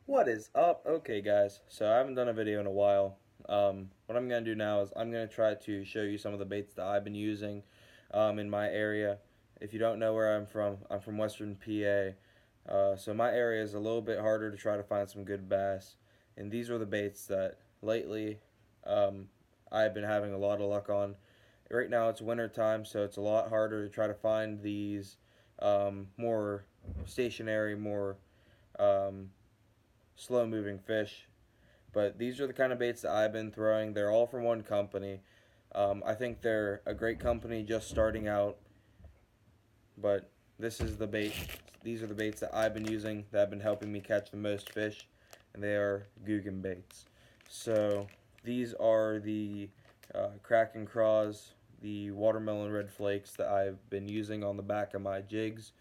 What is up? Okay, guys, so I haven't done a video in a while. What I'm going to do now is I'm going to try to show you some of the baits that I've been using in my area. If you don't know where I'm from Western PA. So my area is a little bit harder to try to find some good bass. And these are the baits that lately um, I've been having a lot of luck on. Right now it's winter time, so it's a lot harder to try to find these more stationary, more um, slow moving fish. But these are the kind of baits that I've been throwing. They're all from one company. I think they're a great company just starting out, but this is the bait. These are the baits that I've been using that have been helping me catch the most fish, and they are Googan baits. So these are the Kraken Craws, the watermelon red flakes that I've been using on the back of my jigs.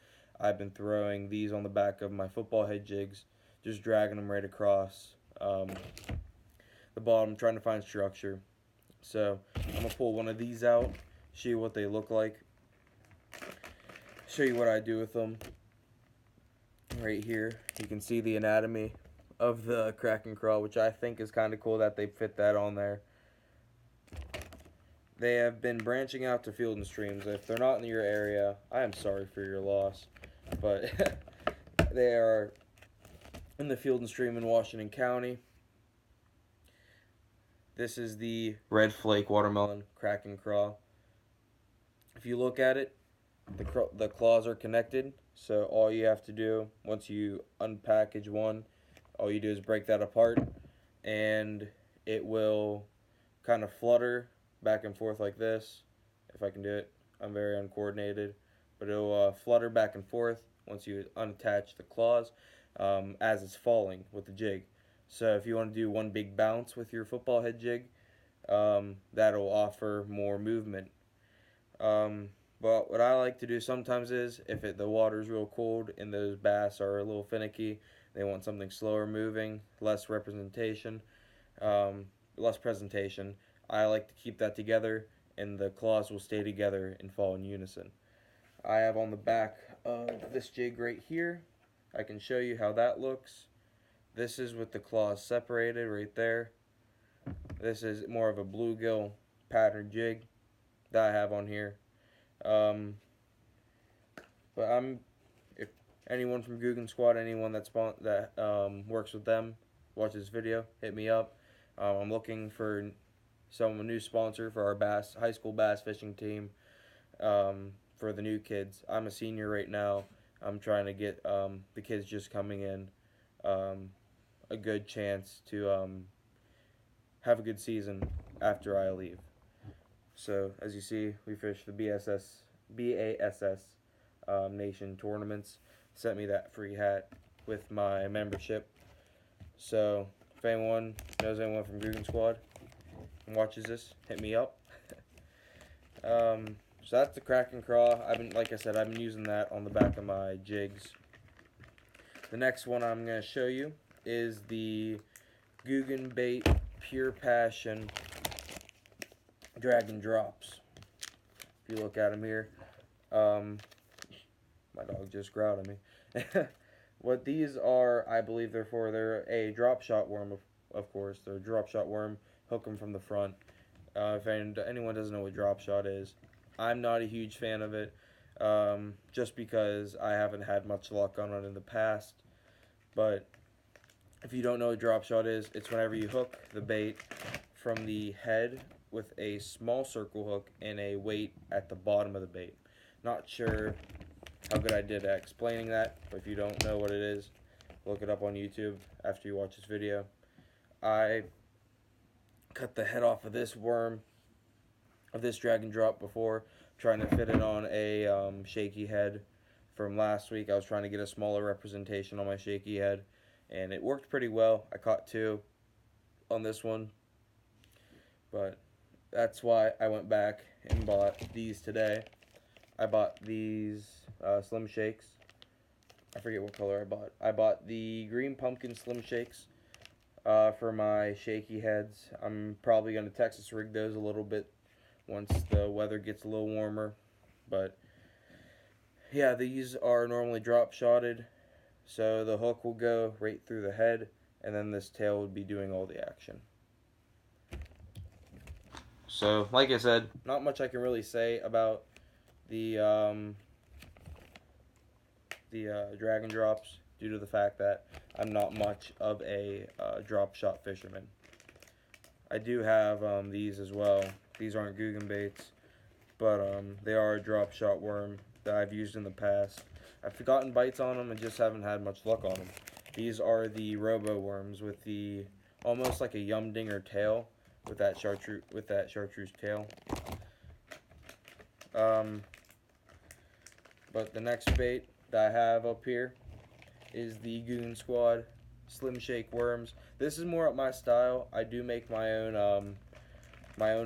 I've been throwing these on the back of my football head jigs, just dragging them right across the bottom, trying to find structure. So I'm gonna pull one of these out, show you what they look like, show you what I do with them. Right here, you can see the anatomy of the Kraken Crawl, which I think is kind of cool that they fit that on there. They have been branching out to field and streams. If they're not in your area, I am sorry for your loss, but they are in the field and stream in Washington County. This is the red flake watermelon Kraken Crawl. If you look at it, the claws are connected, so all you have to do once you unpackage one, all you do is break that apart, and it will kind of flutter back and forth like this. If I can do it, I'm very uncoordinated, but it'll flutter back and forth once you unattach the claws as it's falling with the jig. So if you want to do one big bounce with your football head jig, that'll offer more movement. um, but what I like to do sometimes is, if the water's real cold and those bass are a little finicky, they want something slower moving, less representation, um, less presentation. I like to keep that together, and the claws will stay together and fall in unison. I have on the back of this jig right here, I can show you how that looks. This is with the claws separated right there. This is more of a bluegill pattern jig that I have on here. Um, but if anyone from Googan Squad, anyone that works with them, watch this video, hit me up. I'm looking for a new sponsor for our high school bass fishing team. For the new kids, I'm a senior right now. I'm trying to get the kids just coming in um, a good chance to have a good season after I leave. So as you see, we fished the BASS Nation tournaments. Sent me that free hat with my membership. So if anyone knows anyone from Googan Squad and watches this, hit me up. So that's the Kraken Craw. Like I said, I've been using that on the back of my jigs. The next one I'm going to show you is the Googan Bait Pure Passion Dragon Drops. If you look at them here, my dog just growled at me. What these are, I believe they're a drop shot worm, of course. They're a drop shot worm. Hook them from the front. If anyone doesn't know what drop shot is, I'm not a huge fan of it, just because I haven't had much luck on it in the past. But if you don't know what drop shot is, it's whenever you hook the bait from the head with a small circle hook and a weight at the bottom of the bait. Not sure how good I did at explaining that, but if you don't know what it is, look it up on YouTube after you watch this video. I cut the head off of this worm, of this dragon drop before, trying to fit it on a shaky head from last week. I was trying to get a smaller representation on my shaky head, and it worked pretty well. I caught two on this one, but that's why I went back and bought these today. I bought these Slim Shakes. I forget what color I bought. I bought the green pumpkin Slim Shakes for my shaky heads. I'm probably going to Texas rig those a little bit once the weather gets a little warmer. But yeah, these are normally drop shotted. So the hook will go right through the head, and then this tail would be doing all the action. So, like I said, not much I can really say about the drag and drops due to the fact that I'm not much of a drop shot fisherman. I do have these as well. These aren't Googan baits, but they are a drop shot worm that I've used in the past. I've gotten bites on them and just haven't had much luck on them. These are the robo worms with the almost like a yumdinger tail with that chartreuse tail. But the next bait that I have up here is the Googan Squad Slim Shake worms. This is more up my style. I do make my own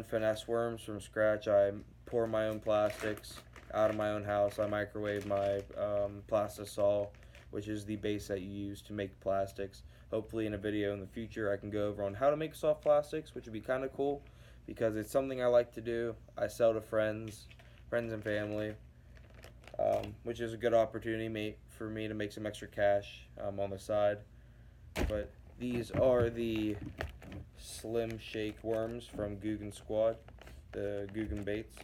finesse worms from scratch. I pour my own plastics out of my own house. I microwave my plastisol, which is the base that you use to make plastics. Hopefully in a video in the future I can go over on how to make soft plastics, which would be kind of cool because it's something I like to do. I sell to friends and family, which is a good opportunity for me to make some extra cash on the side. But these are the Slim Shake worms from Googan Squad, the Googan baits.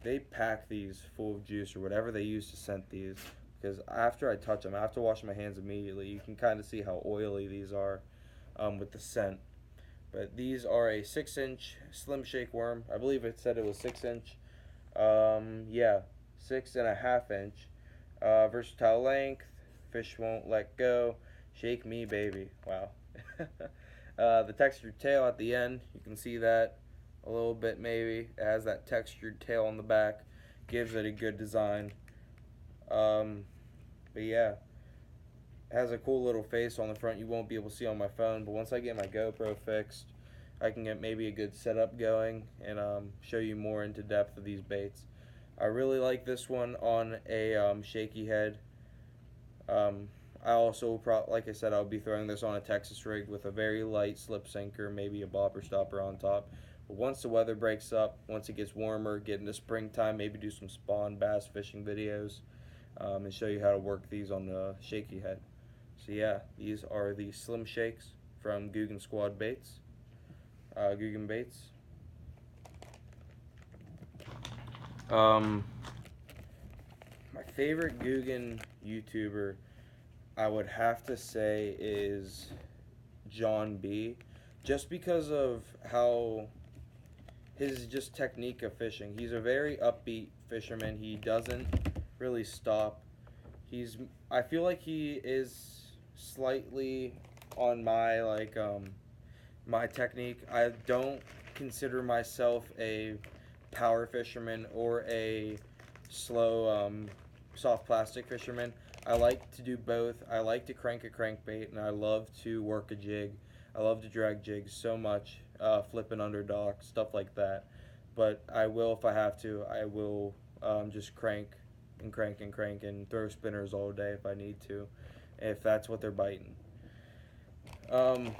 They pack these full of juice or whatever they use to scent these, because after I touch them, I have to wash my hands immediately. You can kind of see how oily these are with the scent. But these are a 6-inch Slim Shake worm. I believe it said it was 6-inch. Yeah, 6.5-inch. Versatile length. Fish won't let go. Shake me, baby. Wow. The textured tail at the end, you can see that a little bit maybe. It has that textured tail on the back. Gives it a good design. But yeah, it has a cool little face on the front you won't be able to see on my phone. But once I get my GoPro fixed, I can get maybe a good setup going and show you more into depth of these baits. I really like this one on a shaky head. I also, like I said, I'll be throwing this on a Texas rig with a very light slip sinker, maybe a bobber stopper on top. But once the weather breaks up, once it gets warmer, get into springtime, maybe do some spawn bass fishing videos and show you how to work these on the shaky head. So yeah, these are the Slim Shakes from Googan Squad Baits, Googan Baits. My favorite Googan YouTuber, I would have to say, is John B. Just because of how his just technique of fishing. He's a very upbeat fisherman. He doesn't really stop. I feel like he is slightly on my my technique. I don't consider myself a power fisherman or a slow soft plastic fisherman. I like to do both. I like to crank a crankbait, and I love to work a jig. I love to drag jigs so much, flipping under docks, stuff like that. But I will, if I have to, I will just crank and crank and crank and throw spinners all day if I need to, if that's what they're biting. But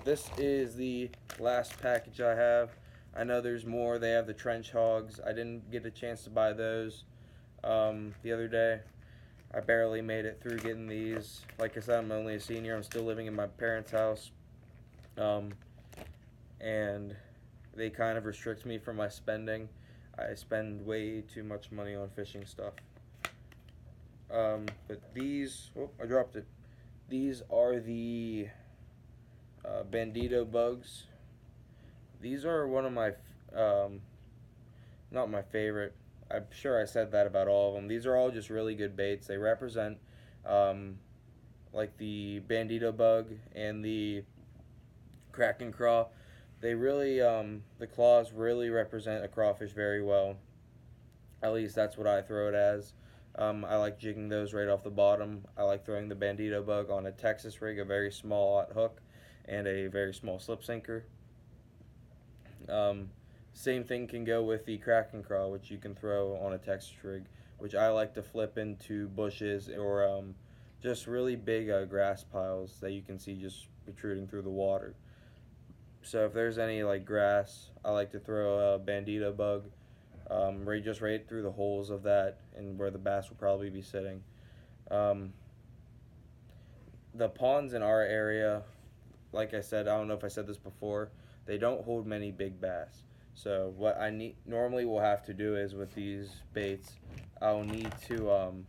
this is the last package I have. I know there's more. They have the trench hogs. I didn't get a chance to buy those the other day. I barely made it through getting these. Like I said, I'm only a senior. I'm still living in my parents' house. And they kind of restrict me from my spending. I spend way too much money on fishing stuff. But these, I dropped it. These are the Bandito bugs. These are one of my, not my favorite. I'm sure I said that about all of them. These are all just really good baits. They represent like the Bandito bug and the Kraken craw. They really, the claws really represent a crawfish very well. At least that's what I throw it as. I like jigging those right off the bottom. I like throwing the Bandito bug on a Texas rig, a very small hook, and a very small slip sinker. Same thing can go with the Kraken craw, which you can throw on a Texas rig, which I like to flip into bushes or just really big grass piles that you can see just protruding through the water. So if there's any like grass, I like to throw a Bandito bug right through the holes of that and where the bass will probably be sitting. Um, the ponds in our area, like I said, I don't know if I said this before, they don't hold many big bass. So what I need normally will have to do is with these baits, I'll need to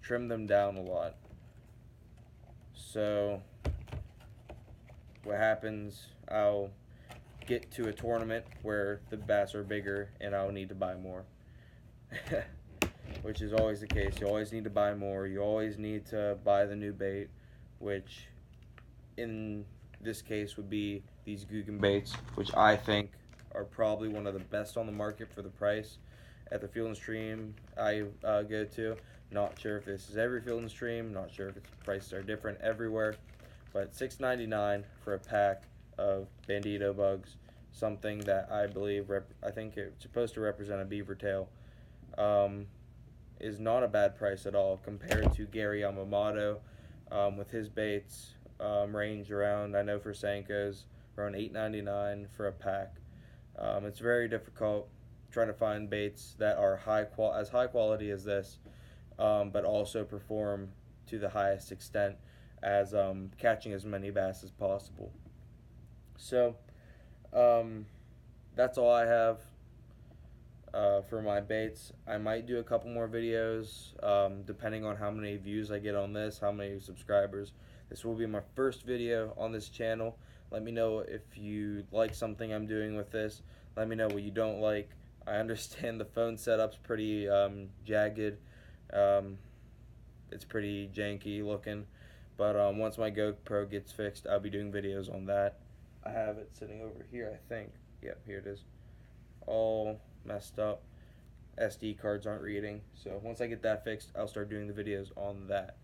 trim them down a lot. So what happens? I'll get to a tournament where the bass are bigger, and I'll need to buy more. Which is always the case. You always need to buy more. You always need to buy the new bait, which in this case would be these Googan baits, which I think are probably one of the best on the market for the price. At the Field and Stream I go to, not sure if this is every Field and Stream, not sure if its prices are different everywhere, but $6.99 for a pack of Bandito bugs, something that I believe I think it's supposed to represent a beaver tail. Um, is not a bad price at all compared to Gary Yamamoto with his baits range around, I know for Senkos, around $8.99 for a pack. It's very difficult trying to find baits that are as high quality as this, but also perform to the highest extent as catching as many bass as possible. So um, that's all I have for my baits. I might do a couple more videos depending on how many views I get on this, how many subscribers. This will be my first video on this channel. Let me know if you like something I'm doing with this. Let me know what you don't like. I understand the phone setup's pretty jagged. Um, it's pretty janky looking. But once my GoPro gets fixed, I'll be doing videos on that. I have it sitting over here, I think. Yep, here it is. All messed up. SD cards aren't reading. So once I get that fixed, I'll start doing the videos on that.